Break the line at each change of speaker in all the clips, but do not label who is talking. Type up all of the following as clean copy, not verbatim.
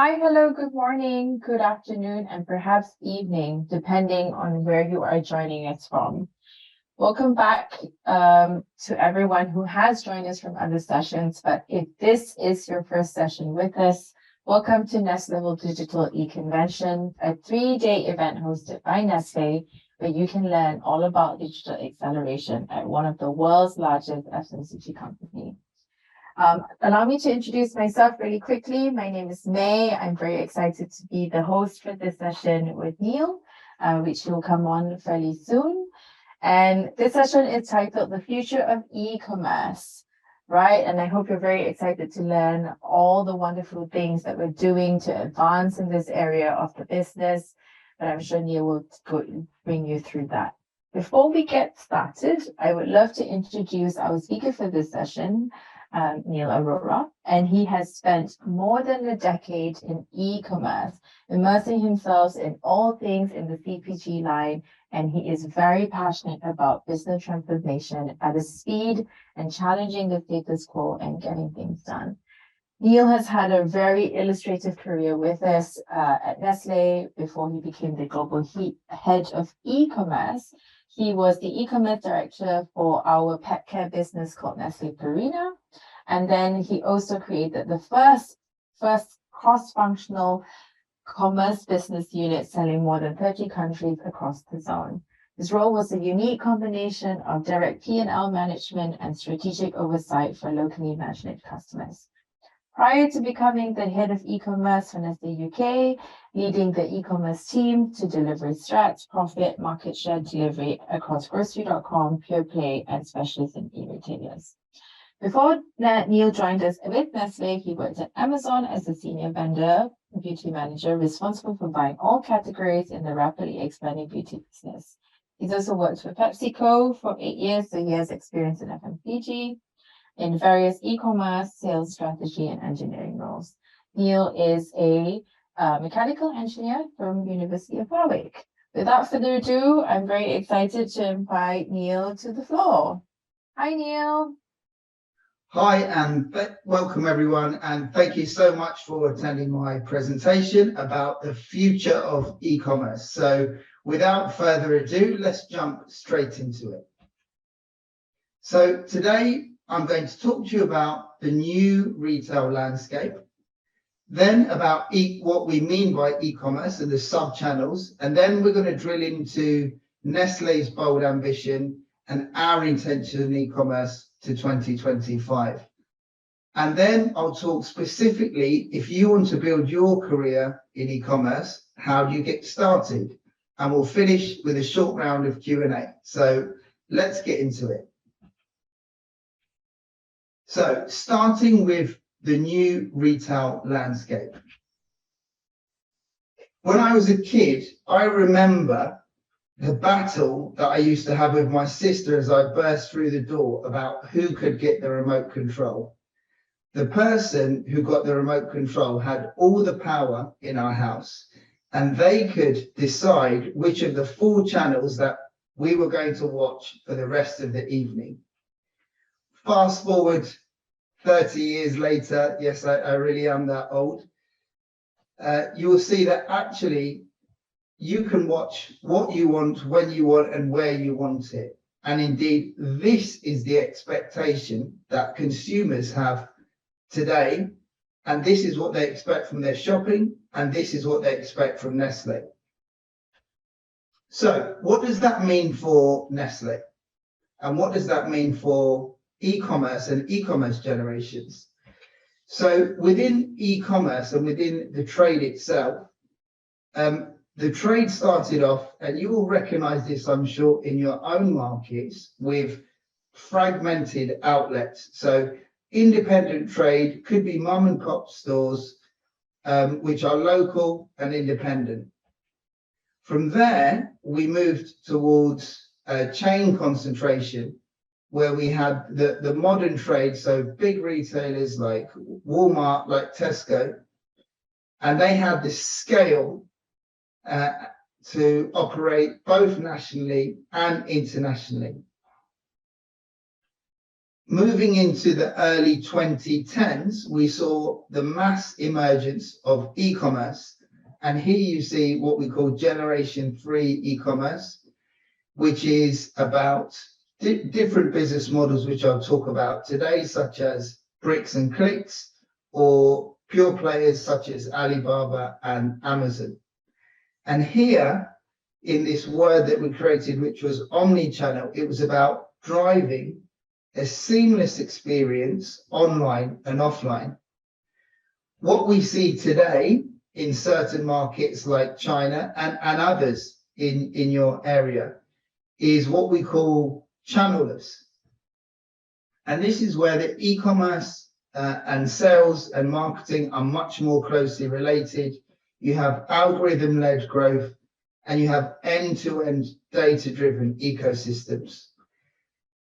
Hi, hello, good morning, good afternoon, and perhaps evening, depending on where you are joining us from. Welcome back to everyone who has joined us from other sessions. But if this is your first session with us, welcome to Next Level Digital eConvention, a 3-day event hosted by Nestlé, where you can learn all about digital acceleration at one of the world's largest FMCG companies. Allow me to introduce myself really quickly. My name is May. I'm very excited to be the host for this session with Neel, which will come on fairly soon. And this session is titled The Future of E-commerce, right? And I hope you're very excited to learn all the wonderful things that we're doing to advance in this area of the business. But I'm sure Neel will bring you through that. Before we get started, I would love to introduce our speaker for this session, Neel Arora, and he has spent more than a decade in e-commerce, immersing himself in all things in the CPG line, and he is very passionate about business transformation at a speed and challenging the status quo and getting things done. Neel has had a very illustrative career with us at Nestlé before he became the global head of e-commerce. He was the e-commerce director for our Petcare business called Nestlé Purina. And then he also created the first cross-functional commerce business unit selling more than 30 countries across the zone. His role was a unique combination of direct P&L management and strategic oversight for locally managed customers. Prior to becoming the head of e-commerce for Nestlé UK, leading the e-commerce team to deliver strats, profit, market share delivery across grocery.com, pure play, and specialists in e-retailers. Before Neel joined us with Nestlé, he worked at Amazon as a senior vendor, beauty manager, responsible for buying all categories in the rapidly expanding beauty business. He's also worked for PepsiCo for 8 years, so he has experience in FMCG, in various e-commerce, sales strategy, and engineering roles. Neel is a mechanical engineer from University of Warwick. Without further ado, I'm very excited to invite Neel to the floor. Hi, Neel.
Hi, and welcome everyone, and thank you so much for attending my presentation about the future of e-commerce. So without further ado, let's jump straight into it. So today I'm going to talk to you about the new retail landscape, then about what we mean by e-commerce and the sub-channels, and then we're going to drill into Nestlé's bold ambition and our intention in e-commerce to 2025. And then I'll talk specifically, if you want to build your career in e-commerce, how do you get started? And we'll finish with a short round of Q&A. So let's get into it. So starting with the new retail landscape. When I was a kid, I remember the battle that I used to have with my sister as I burst through the door about who could get the remote control. The person who got the remote control had all the power in our house, and they could decide which of the 4 channels that we were going to watch for the rest of the evening. Fast forward 30 years later, yes, I really am that old, you will see that actually you can watch what you want, when you want, and where you want it. And indeed, this is the expectation that consumers have today. And this is what they expect from their shopping. And this is what they expect from Nestlé. So what does that mean for Nestlé? And what does that mean for e-commerce and e-commerce generations? So within e-commerce and within the trade itself, the trade started off, and you will recognize this, I'm sure, in your own markets, with fragmented outlets. So independent trade could be mum and pop stores, which are local and independent. From there, we moved towards chain concentration, where we had the modern trade, so big retailers like Walmart, like Tesco, and they had the scale to operate both nationally and internationally. moving into the early 2010s, we saw the mass emergence of e-commerce. And here you see what we call Generation 3 e-commerce, which is about different business models, which I'll talk about today, such as bricks and clicks, or pure players such as Alibaba and Amazon. And here, in this word that we created, which was omni-channel, it was about driving a seamless experience online and offline. What we see today in certain markets like China and others in your area is what we call channelless. And this is where the e-commerce and sales and marketing are much more closely related. You have algorithm-led growth and you have end-to-end data-driven ecosystems.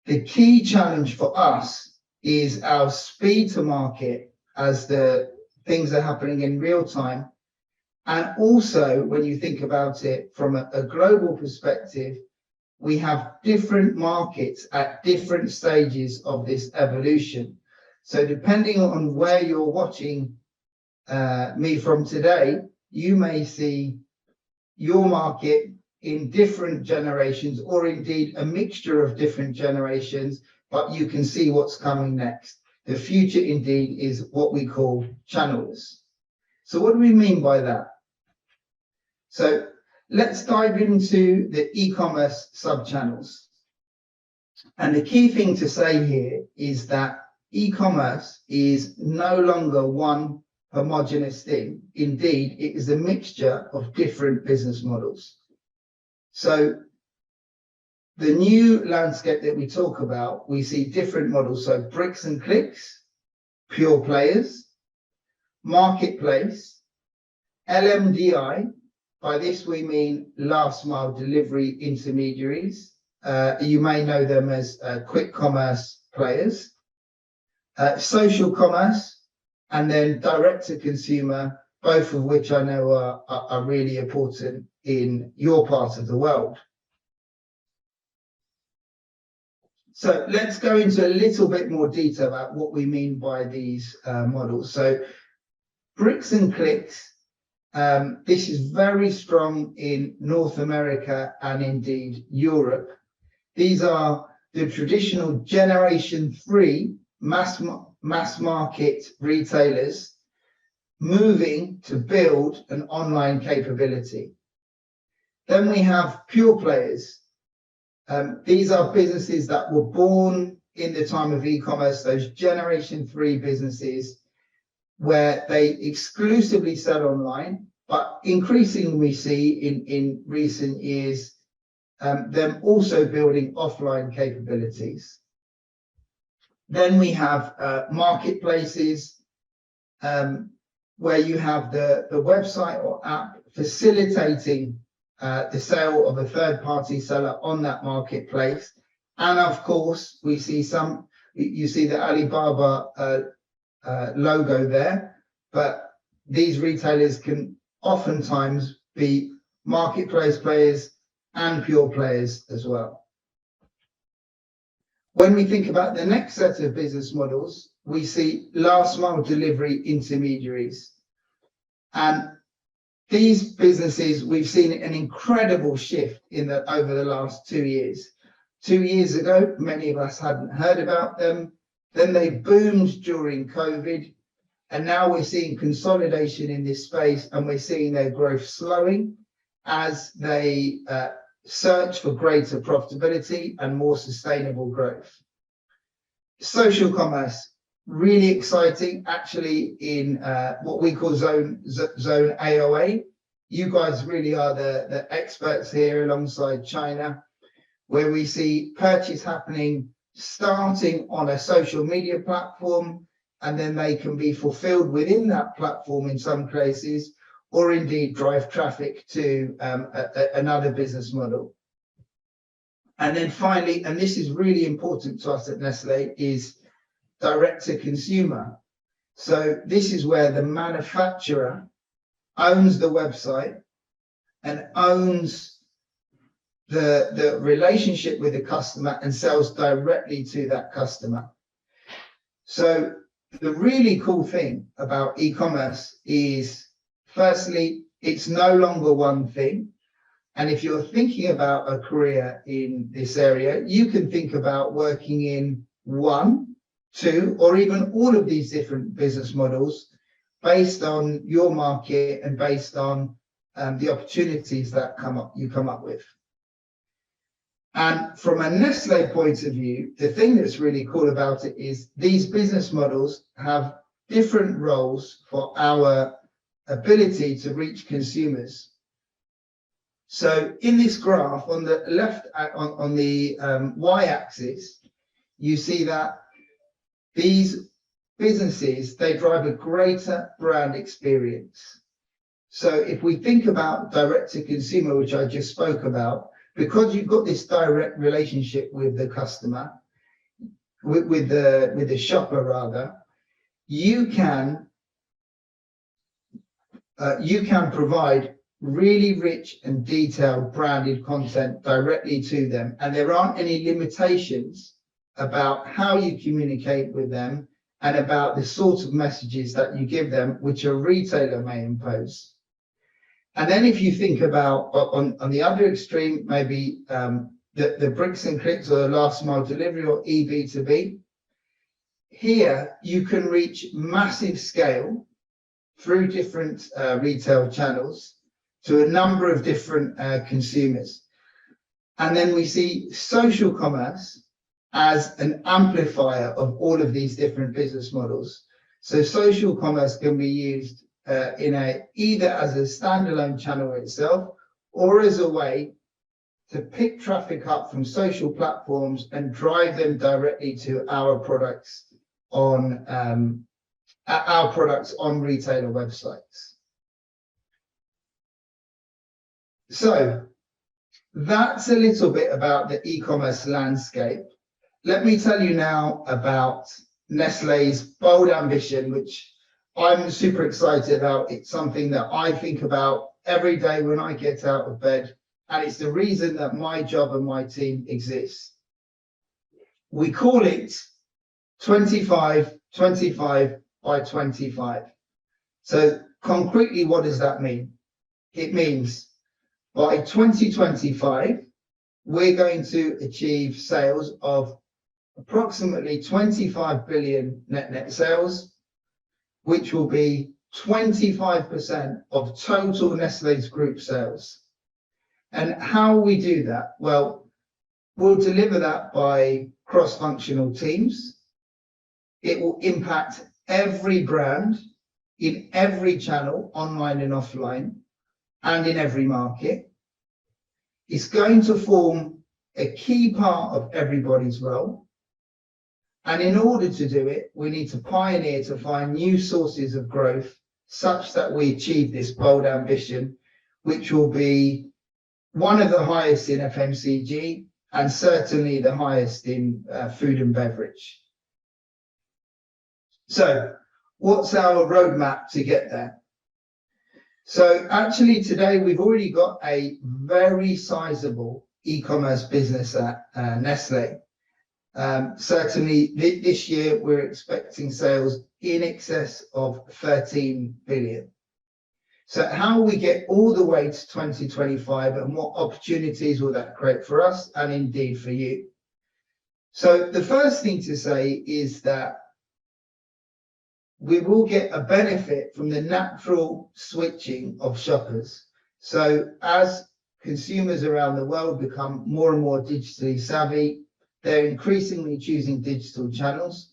The key challenge for us is our speed to market as the things are happening in real time. And also, when you think about it from a global perspective, we have different markets at different stages of this evolution. So depending on where you're watching me from today, you may see your market in different generations, or indeed a mixture of different generations, but you can see what's coming next. The future indeed is what we call channels. So what do we mean by that? So let's dive into the e-commerce sub-channels. And the key thing to say here is that e-commerce is no longer one homogeneous thing. Indeed, it is a mixture of different business models. So the new landscape that we talk about, we see different models. So bricks and clicks, pure players, marketplace, LMDI. By this we mean last mile delivery intermediaries. You may know them as quick commerce players, social commerce, and then direct to consumer, both of which I know are really important in your part of the world. So let's go into a little bit more detail about what we mean by these models. So bricks and clicks, this is very strong in North America and indeed Europe. These are the traditional Generation 3 mass market retailers moving to build an online capability. Then we have pure players. These are businesses that were born in the time of e-commerce, those Generation 3 businesses where they exclusively sell online, but increasingly we see in recent years them also building offline capabilities. Then we have marketplaces where you have the website or app facilitating the sale of a third-party seller on that marketplace. And of course, we see you see the Alibaba logo there, but these retailers can oftentimes be marketplace players and pure players as well. When we think about the next set of business models, we see last mile delivery intermediaries. And these businesses, we've seen an incredible shift over the last 2 years. 2 years ago, many of us hadn't heard about them. Then they boomed during COVID. And now we're seeing consolidation in this space, and we're seeing their growth slowing as they search for greater profitability and more sustainable growth. Social commerce, really exciting, actually, in what we call zone AOA. You guys really are the experts here alongside China, where we see purchase happening starting on a social media platform, and then they can be fulfilled within that platform in some cases, or indeed drive traffic to another business model. And then finally, and this is really important to us at Nestlé, is direct to consumer. So this is where the manufacturer owns the website and owns the relationship with the customer and sells directly to that customer. So the really cool thing about e-commerce is, firstly, it's no longer one thing. And if you're thinking about a career in this area, you can think about working in one, two, or even all of these different business models based on your market and based on the opportunities that you come up with. And from a Nestlé point of view, the thing that's really cool about it is these business models have different roles for our ability to reach consumers. So in this graph on the left, on the y-axis, you see that these businesses, they drive a greater brand experience. So if we think about direct to consumer, which I just spoke about, because you've got this direct relationship with the customer, with the shopper rather, you can provide really rich and detailed branded content directly to them, and there aren't any limitations about how you communicate with them and about the sort of messages that you give them, which a retailer may impose. And then if you think about on the other extreme, maybe the bricks and clicks or the last mile delivery or EB2B, here you can reach massive scale through different retail channels to a number of different consumers. And then we see social commerce as an amplifier of all of these different business models. So social commerce can be used either as a standalone channel itself or as a way to pick traffic up from social platforms and drive them directly to our products on retailer websites. So that's a little bit about the e-commerce landscape. Let me tell you now about Nestlé's bold ambition, which I'm super excited about. It's something that I think about every day when I get out of bed, and it's the reason that my job and my team exists. We call it 25, 25 by 25. So concretely, what does that mean? It means by 2025, we're going to achieve sales of approximately 25 billion net sales, which will be 25% of total Nestlé's group sales. And how we do that? Well, we'll deliver that by cross-functional teams. It will impact every brand in every channel, online and offline, and in every market. It's going to form a key part of everybody's role. And in order to do it, we need to pioneer to find new sources of growth such that we achieve this bold ambition, which will be one of the highest in FMCG and certainly the highest in food and beverage. So what's our roadmap to get there? So actually today we've already got a very sizable e-commerce business at Nestlé. Certainly this year we're expecting sales in excess of 13 billion. So how we get all the way to 2025 and what opportunities will that create for us and indeed for you? So the first thing to say is that we will get a benefit from the natural switching of shoppers. So as consumers around the world become more and more digitally savvy, they're increasingly choosing digital channels,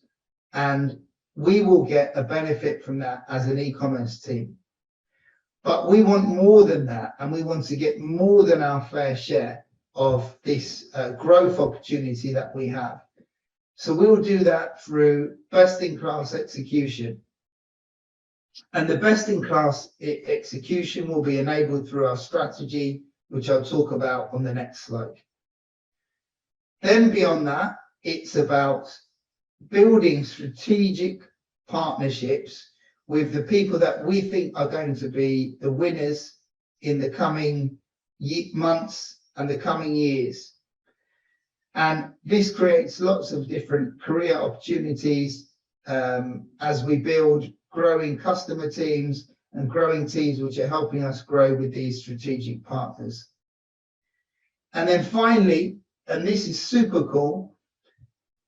and we will get a benefit from that as an e-commerce team. But we want more than that, and we want to get more than our fair share of this growth opportunity that we have. So we'll do that through best-in-class execution. And the best-in-class execution will be enabled through our strategy, which I'll talk about on the next slide. Then beyond that, it's about building strategic partnerships with the people that we think are going to be the winners in the coming months and the coming years. And this creates lots of different career opportunities as we build growing customer teams and growing teams which are helping us grow with these strategic partners. And then finally, and this is super cool,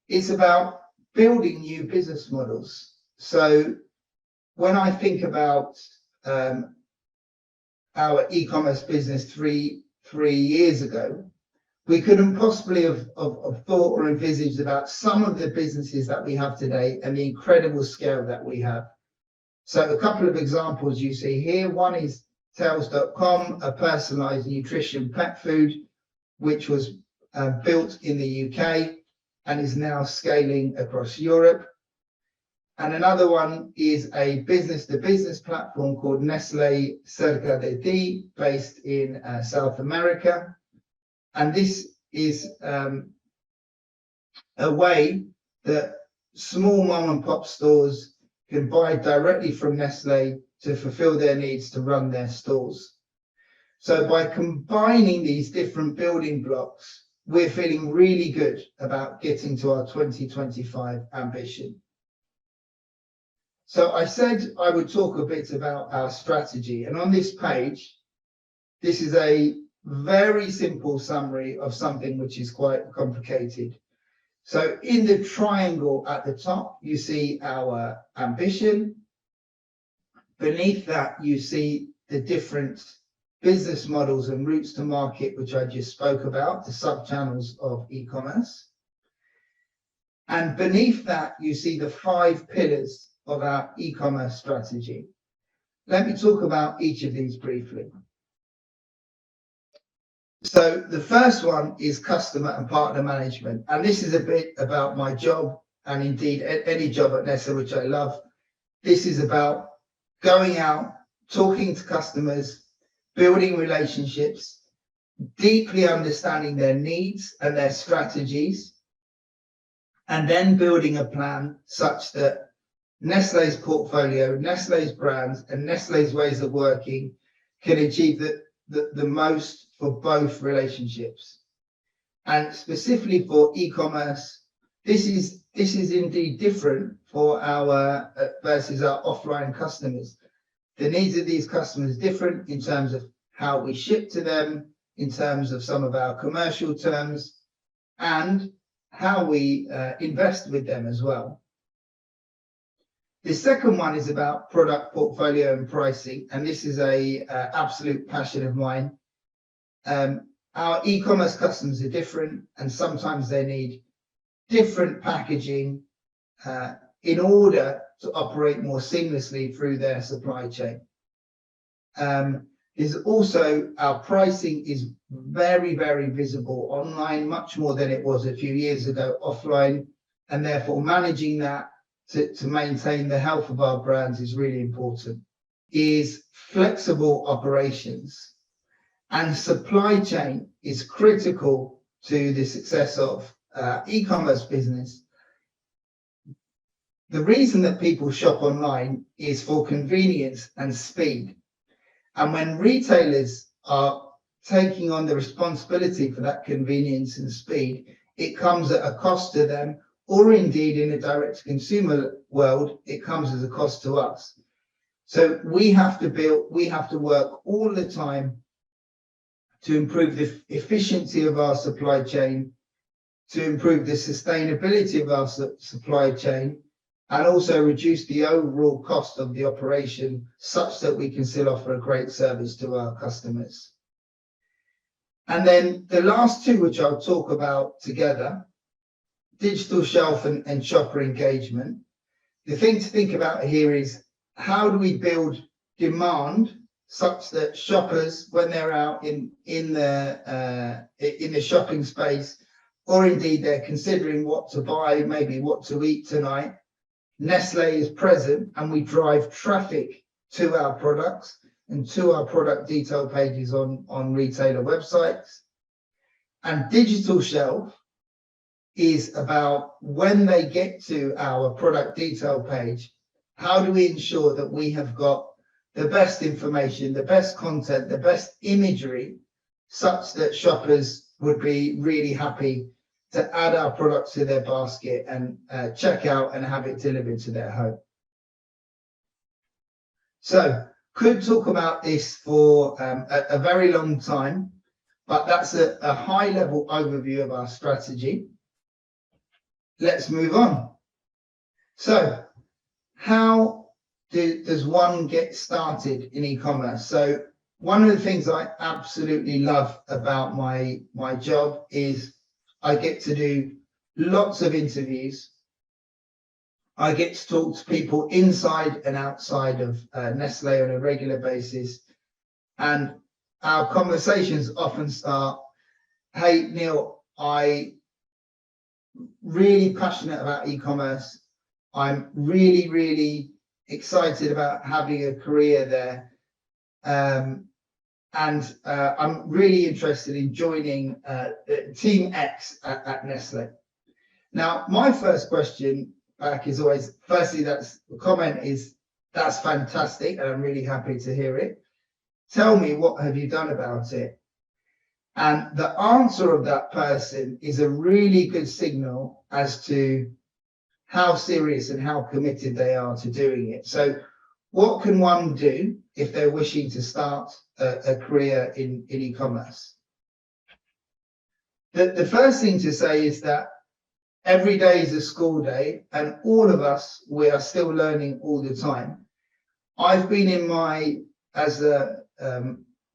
it's about building new business models. So when I think about our e-commerce business three years ago, we couldn't possibly have thought or envisaged about some of the businesses that we have today and the incredible scale that we have. So a couple of examples you see here. One is Tails.com, a personalized nutrition pet food, which was built in the UK and is now scaling across Europe. And another one is a business-to-business platform called Nestlé Cerca de Ti, based in South America. And this is a way that small mom and pop stores can buy directly from Nestlé to fulfill their needs to run their stores. So by combining these different building blocks, we're feeling really good about getting to our 2025 ambition. So I said I would talk a bit about our strategy, and on this page, this is a very simple summary of something which is quite complicated. So in the triangle at the top, you see our ambition. Beneath that, you see the different business models and routes to market, which I just spoke about, the sub-channels of e-commerce. And beneath that, you see the 5 pillars of our e-commerce strategy. Let me talk about each of these briefly. So the first one is customer and partner management. And this is a bit about my job, and indeed any job at Nestlé, which I love. This is about going out, talking to customers, building relationships, deeply understanding their needs and their strategies, and then building a plan such that Nestlé's portfolio, Nestlé's brands, and Nestlé's ways of working can achieve the most for both relationships. And specifically for e-commerce, this is indeed different for our versus our offline customers. The needs of these customers are different in terms of how we ship to them, in terms of some of our commercial terms, and how we invest with them as well. The second one is about product portfolio and pricing, and this is a absolute passion of mine. Our e-commerce customers are different, and sometimes they need different packaging in order to operate more seamlessly through their supply chain. Is also our pricing is very, very visible online, much more than it was a few years ago offline, and therefore managing that to maintain the health of our brands is really important. Is flexible operations, and supply chain is critical to the success of e-commerce business. The reason that people shop online is for convenience and speed. And when retailers are taking on the responsibility for that convenience and speed, it comes at a cost to them, or indeed in a direct-to-consumer world, it comes as a cost to us. So we have to work all the time to improve the efficiency of our supply chain, to improve the sustainability of our supply chain, and also reduce the overall cost of the operation such that we can still offer a great service to our customers. And then the last two, which I'll talk about together, digital shelf and shopper engagement. The thing to think about here is, how do we build demand such that shoppers, when they're out in the shopping space, or indeed they're considering what to buy, maybe what to eat tonight, Nestlé is present and we drive traffic to our products and to our product detail pages on retailer websites. And digital shelf is about, when they get to our product detail page, how do we ensure that we have got the best information, the best content, the best imagery, such that shoppers would be really happy to add our products to their basket and check out and have it delivered to their home. So could talk about this for a very long time, but that's a high level overview of our strategy. Let's move on. So how does one get started in e-commerce? So one of the things I absolutely love about my job is I get to do lots of interviews. I get to talk to people inside and outside of Nestlé on a regular basis. And our conversations often start, hey, Neel, I'm really passionate about e-commerce. I'm really, really excited about having a career there. And I'm really interested in joining Team X at Nestlé. Now, my first question back is always, firstly, that's fantastic, and I'm really happy to hear it. Tell me, what have you done about it? And the answer of that person is a really good signal as to how serious and how committed they are to doing it. So what can one do if they're wishing to start a career in e-commerce? The first thing to say is that every day is a school day, and all of us, we are still learning all the time. I've been in my, as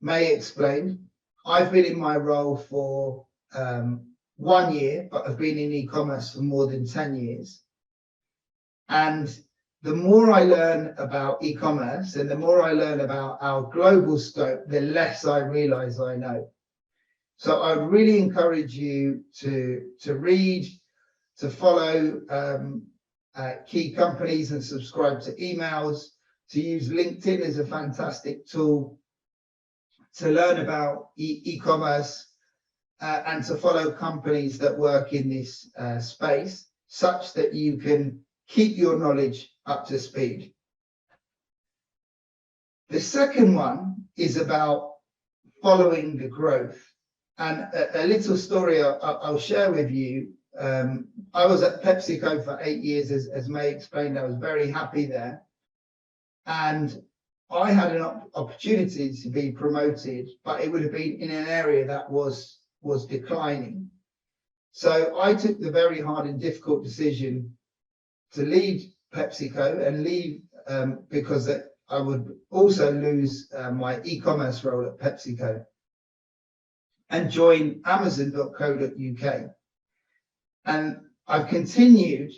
May explained, I've been in my role for 1 year, but I've been in e-commerce for more than 10 years. And the more I learn about e-commerce and the more I learn about our global scope, the less I realize I know. So I would really encourage you to read, to follow key companies and subscribe to emails, to use LinkedIn as a fantastic tool, to learn about e-commerce, and to follow companies that work in this space, such that you can keep your knowledge up to speed. The second one is about following the growth. And a little story I'll share with you. I was at PepsiCo for 8 years, as May explained. I was very happy there. And I had an opportunity to be promoted, but it would have been in an area that was declining. So I took the very hard and difficult decision to leave PepsiCo and leave because I would also lose my e-commerce role at PepsiCo and join Amazon.co.uk. And I've continued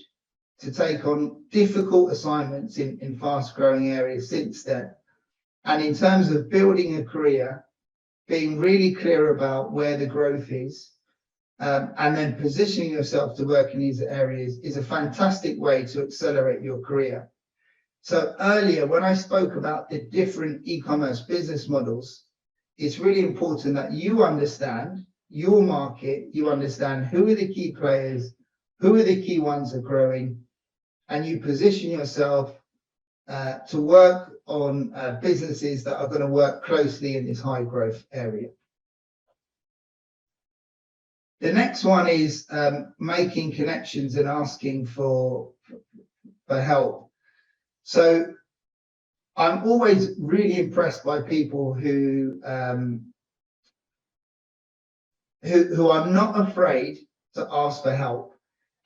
to take on difficult assignments in fast-growing areas since then. And in terms of building a career, being really clear about where the growth is, and then positioning yourself to work in these areas is a fantastic way to accelerate your career. So earlier, when I spoke about the different e-commerce business models, it's really important that you understand your market, you understand who are the key players, who are the key ones that are growing, and you position yourself to work on businesses that are going to work closely in this high growth area. The next one is making connections and asking for help. So I'm always really impressed by people who are not afraid to ask for help.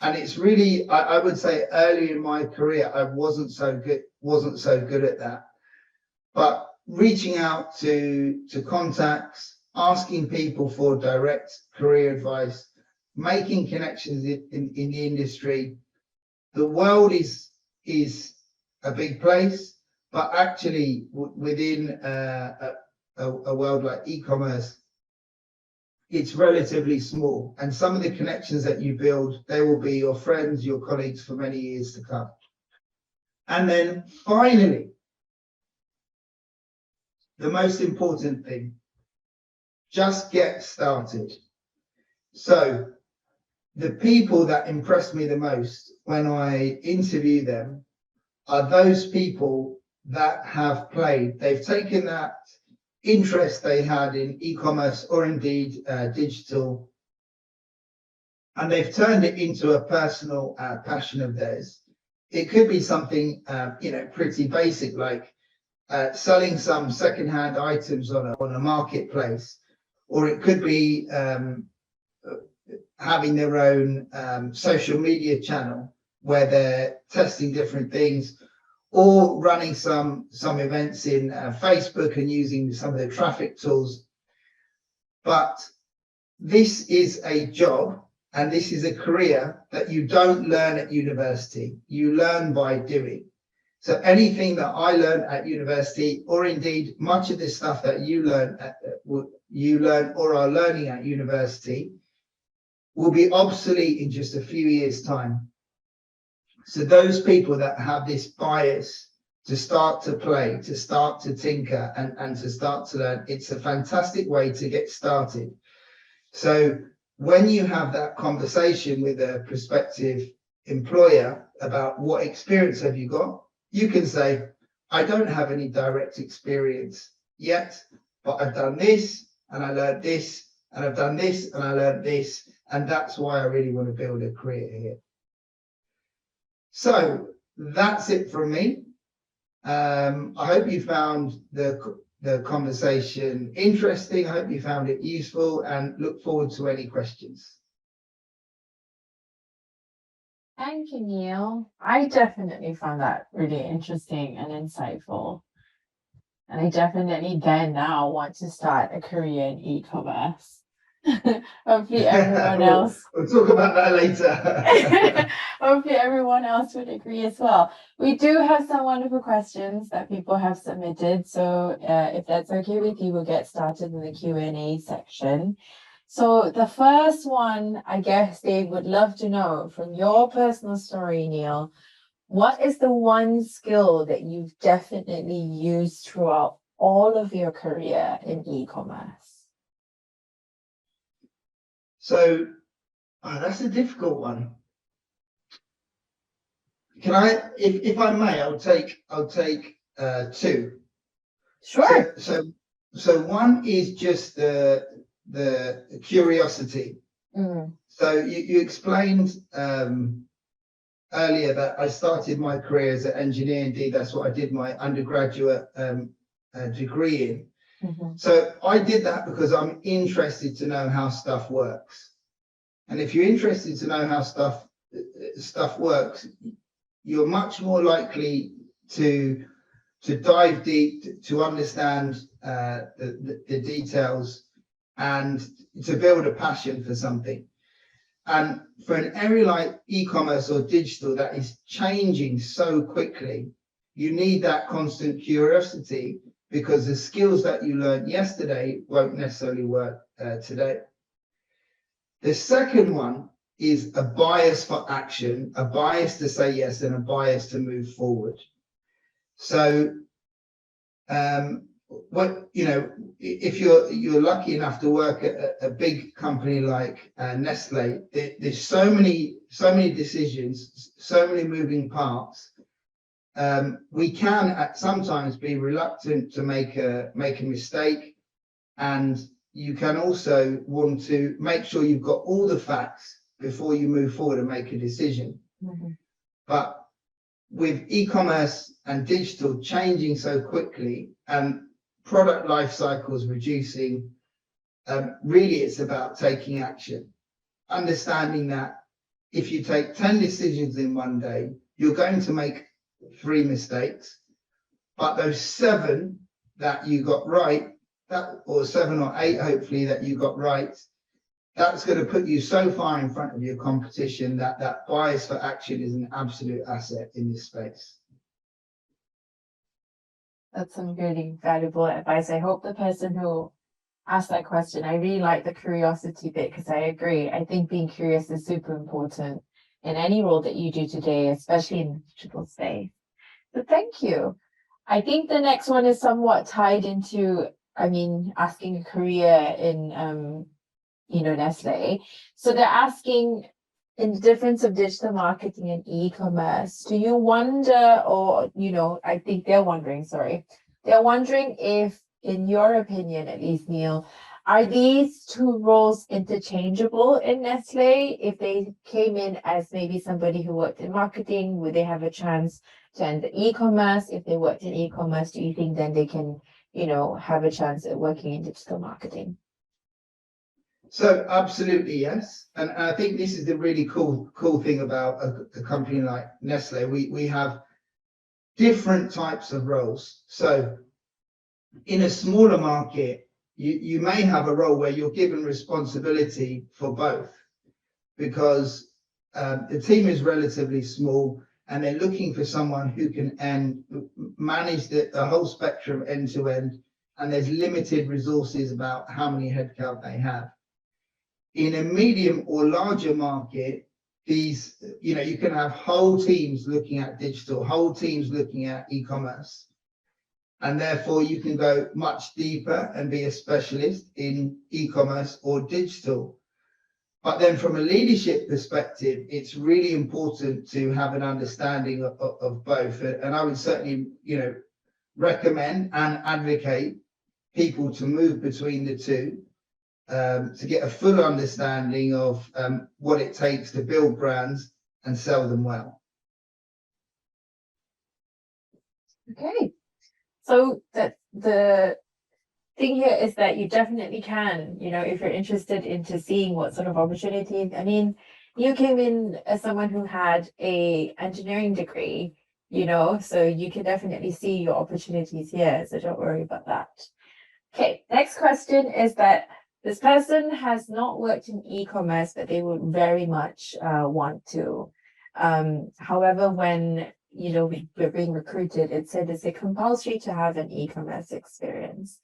And it's really, I would say early in my career, I wasn't so good at that. But reaching out to contacts, asking people for direct career advice, making connections in the industry. The world is a big place, but actually within a world like e-commerce, it's relatively small. And some of the connections that you build, they will be your friends, your colleagues for many years to come. And then finally, the most important thing, just get started. So the people that impress me the most when I interview them are those people that have played. They've taken that interest they had in e-commerce or indeed digital, and they've turned it into a personal passion of theirs. It could be something, pretty basic, like selling some secondhand items on a marketplace, or it could be having their own social media channel where they're testing different things, or running some events in Facebook and using some of the traffic tools. But this is a job and this is a career that you don't learn at university. You learn by doing. So anything that I learned at university, or indeed much of the stuff that you learn or are learning at university, will be obsolete in just a few years' time. So those people that have this bias to start to play, to start to tinker, and to start to learn, it's a fantastic way to get started. So when you have that conversation with a prospective employer about what experience have you got, you can say, I don't have any direct experience yet, but I've done this and I learned this, and I've done this and I learned this, and that's why I really want to build a career here. So that's it from me. I hope you found the conversation interesting. I hope you found it useful, and look forward to any questions.
Thank you, Neel. I definitely found that really interesting and insightful. And I definitely then now want to start a career in e-commerce. Hopefully everyone else.
We'll talk about that later.
Hopefully everyone else would agree as well. We do have some wonderful questions that people have submitted. So if that's okay with you, we'll get started in the Q&A section. So the first one, I guess they would love to know from your personal story, Neel, what is the one skill that you've definitely used throughout all of your career in e-commerce?
So that's a difficult one. Can I, if I may, I'll take two.
Sure.
So one is just the curiosity. So you explained earlier that I started my career as an engineer. Indeed, that's what I did my undergraduate degree in. So I did that because I'm interested to know how stuff works. And if you're interested to know how stuff works, you're much more likely to dive deep, to understand the details, and to build a passion for something. And for an area like e-commerce or digital that is changing so quickly, you need that constant curiosity, because the skills that you learned yesterday won't necessarily work today. The second one is a bias for action, a bias to say yes, and a bias to move forward. So if you're lucky enough to work at a big company like Nestlé, there's so many decisions, so many moving parts. We can sometimes be reluctant to make a mistake, and you can also want to make sure you've got all the facts before you move forward and make a decision. But with e-commerce and digital changing so quickly and product life cycles reducing, really it's about taking action, understanding that if you take 10 decisions in one day, you're going to make 3 mistakes, but those 7 that you got right, or 7 or 8 hopefully that you got right, that's going to put you so far in front of your competition that bias for action is an absolute asset in this space.
That's some really valuable advice. I hope the person who asked that question, I really like the curiosity bit, because I agree. I think being curious is super important in any role that you do today, especially in the digital space. So thank you. I think the next one is somewhat tied into, asking a career in, Nestlé. So they're asking, in the difference of digital marketing and e-commerce, do you wonder, or, I think they're wondering if, in your opinion, at least, Neel, Are these two roles interchangeable in Nestle? If they came in as maybe somebody who worked in marketing, would they have a chance to enter e-commerce? If they worked in e-commerce, do you think then they can, have a chance at working in digital marketing?
So absolutely yes, and I think this is the really cool thing about a company like Nestle. We have different types of roles. So in a smaller market, you may have a role where you're given responsibility for both, because the team is relatively small and they're looking for someone who can manage the whole spectrum end to end, and there's limited resources about how many headcount they have. In a medium or larger market, these, you can have whole teams looking at digital, whole teams looking at e-commerce, and therefore you can go much deeper and be a specialist in e-commerce or digital. But then from a leadership perspective, it's really important to have an understanding of both. And I would certainly, recommend and advocate people to move between the two, to get a full understanding of what it takes to build brands and sell them well.
Okay. So the thing here is that you definitely can, if you're interested into seeing what sort of opportunities. I mean, you came in as someone who had a engineering degree, so you can definitely see your opportunities here. So don't worry about that. Okay, next question is that this person has not worked in e-commerce, but they would very much want to. However, when we're being recruited, it said it's a compulsory to have an e-commerce experience.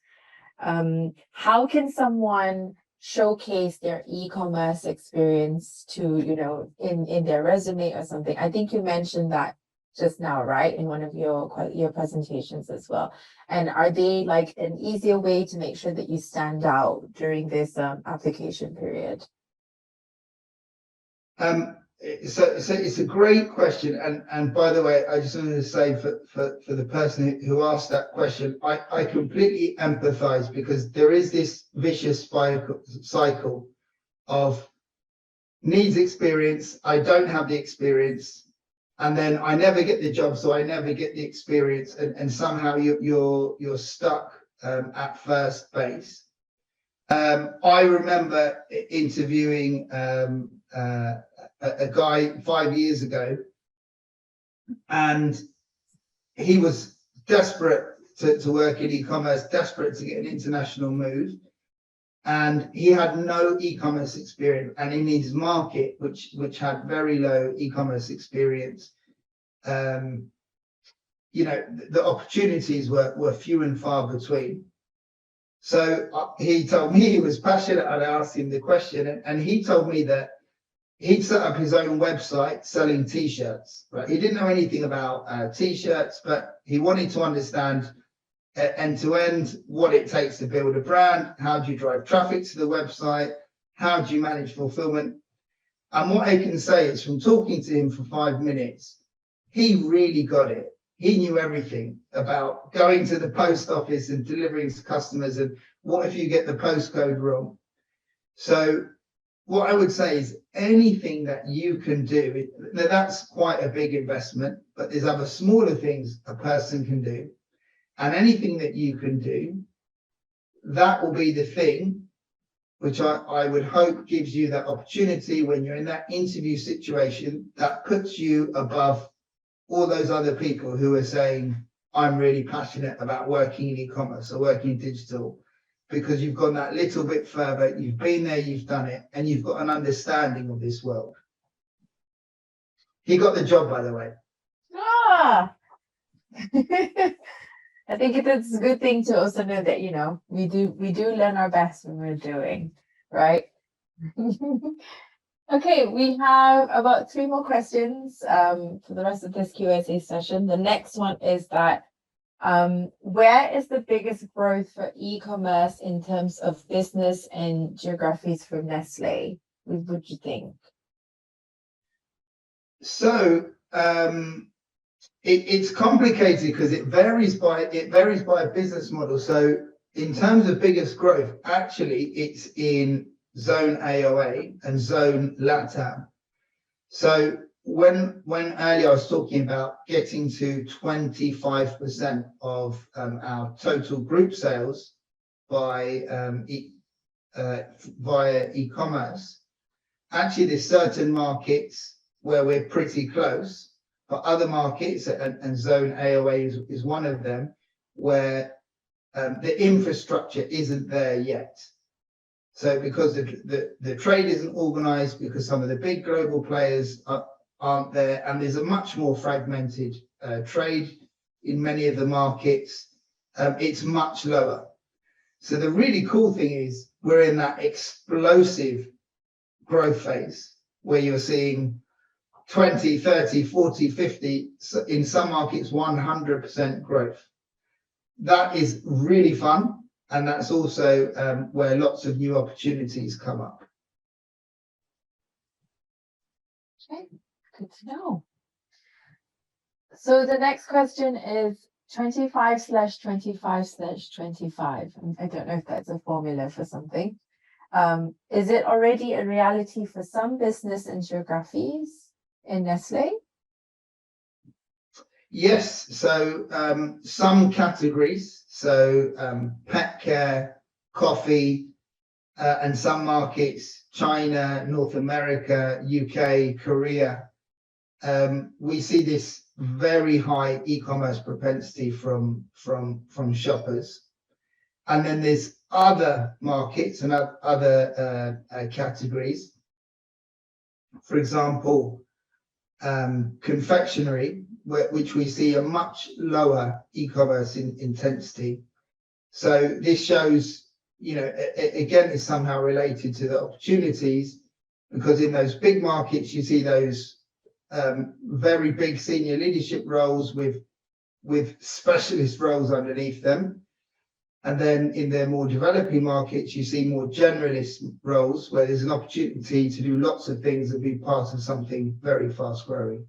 How can someone showcase their e-commerce experience to, in their resume or something? I think you mentioned that just now, right, in one of your presentations as well. And are they like an easier way to make sure that you stand out during this application period?
So it's a great question, and by the way, I just wanted to say for the person who asked that question, I completely empathize, because there is this vicious cycle of needs experience. I don't have the experience, and then I never get the job, so I never get the experience, and somehow you're stuck at first base. I remember interviewing a guy 5 years ago, and he was desperate to work in e-commerce, desperate to get an international move, and he had no e-commerce experience. And in his market, which had very low e-commerce experience, the opportunities were few and far between. So he told me he was passionate, and I asked him the question, and he told me that he'd set up his own website selling t-shirts, right? He didn't know anything about t-shirts, but he wanted to understand end to end what it takes to build a brand. How do you drive traffic to the website? How do you manage fulfillment? And what I can say is, from talking to him for 5 minutes, he really got it. He knew everything about going to the post office and delivering to customers, and what if you get the postcode wrong? So what I would say is, anything that you can do, now that's quite a big investment, but there's other smaller things a person can do. And anything that you can do, that will be the thing which I would hope gives you that opportunity when you're in that interview situation, that puts you above all those other people who are saying, I'm really passionate about working in e-commerce or working in digital, because you've gone that little bit further, you've been there, you've done it, and you've got an understanding of this world. He got the job, by the way.
Ah! I think it's a good thing to also know that, we do learn our best when we're doing, right? Okay, we have about 3 more questions for the rest of this Q&A session. The next one is that where is the biggest growth for e-commerce in terms of business and geographies for Nestlé? What would you think?
So it's complicated because it varies by business model. So in terms of biggest growth, actually it's in zone AOA and zone LATAM. So when earlier I was talking about getting to 25% of our total group sales by via e-commerce, actually there's certain markets where we're pretty close, but other markets, and zone AOA is one of them, where the infrastructure isn't there yet. So because the trade isn't organized, because some of the big global players aren't there, and there's a much more fragmented trade in many of the markets, it's much lower. So the really cool thing is we're in that explosive growth phase where you're seeing 20, 30, 40, 50, in some markets, 100% growth. That is really fun. And that's also where lots of new opportunities come up.
Okay, good to know. So the next question is 25/25/25. I don't know if that's a formula for something. Is it already a reality for some business and geographies in Nestlé?
Yes, so some categories, so Petcare, coffee, and some markets, China, North America, UK, Korea, we see this very high e-commerce propensity from shoppers. And then there's other markets and other categories. For example, confectionery, which we see a much lower e-commerce intensity. So this shows, again, it's somehow related to the opportunities, because in those big markets, you see those very big senior leadership roles with specialist roles underneath them. And then in the more developing markets, you see more generalist roles where there's an opportunity to do lots of things and be part of something very fast growing.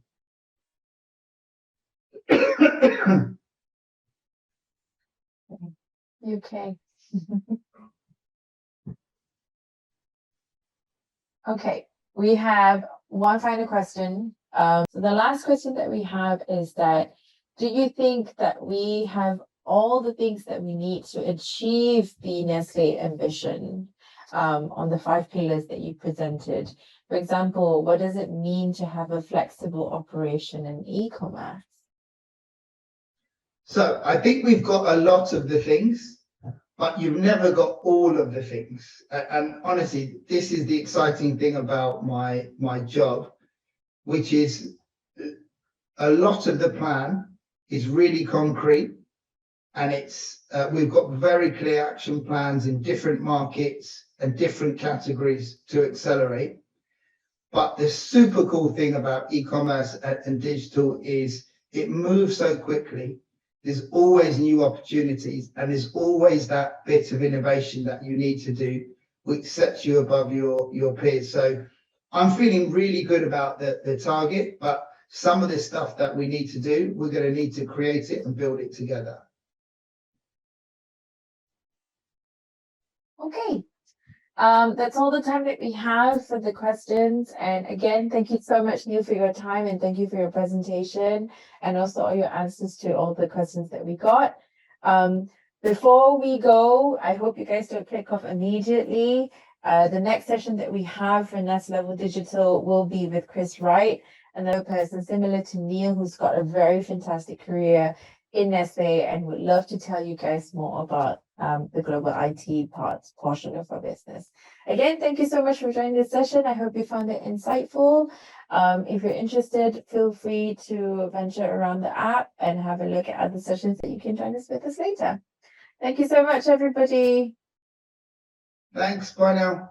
UK. Okay, we have one final question. So the last question that we have is that, do you think that we have all the things that we need to achieve the Nestlé ambition on the 5 pillars that you presented? For example, what does it mean to have a flexible operation in e-commerce?
So I think we've got a lot of the things, but you've never got all of the things. And honestly, this is the exciting thing about my job, which is a lot of the plan is really concrete, and it's we've got very clear action plans in different markets and different categories to accelerate. But the super cool thing about e-commerce and digital is it moves so quickly. There's always new opportunities, and there's always that bit of innovation that you need to do, which sets you above your peers. So I'm feeling really good about the target, but some of the stuff that we need to do, we're going to need to create it and build it together.
Okay. That's all the time that we have for the questions. And again, thank you so much, Neel, for your time, and thank you for your presentation and also all your answers to all the questions that we got. Before we go, I hope you guys don't click off immediately. The next session that we have for Next Level Digital will be with Chris Wright, another person similar to Neel, who's got a very fantastic career in Nestlé and would love to tell you guys more about the global IT portion of our business. Again, thank you so much for joining this session. I hope you found it insightful. If you're interested, feel free to venture around the app and have a look at other sessions that you can join us with us later. Thank you so much, everybody.
Thanks. Bye now.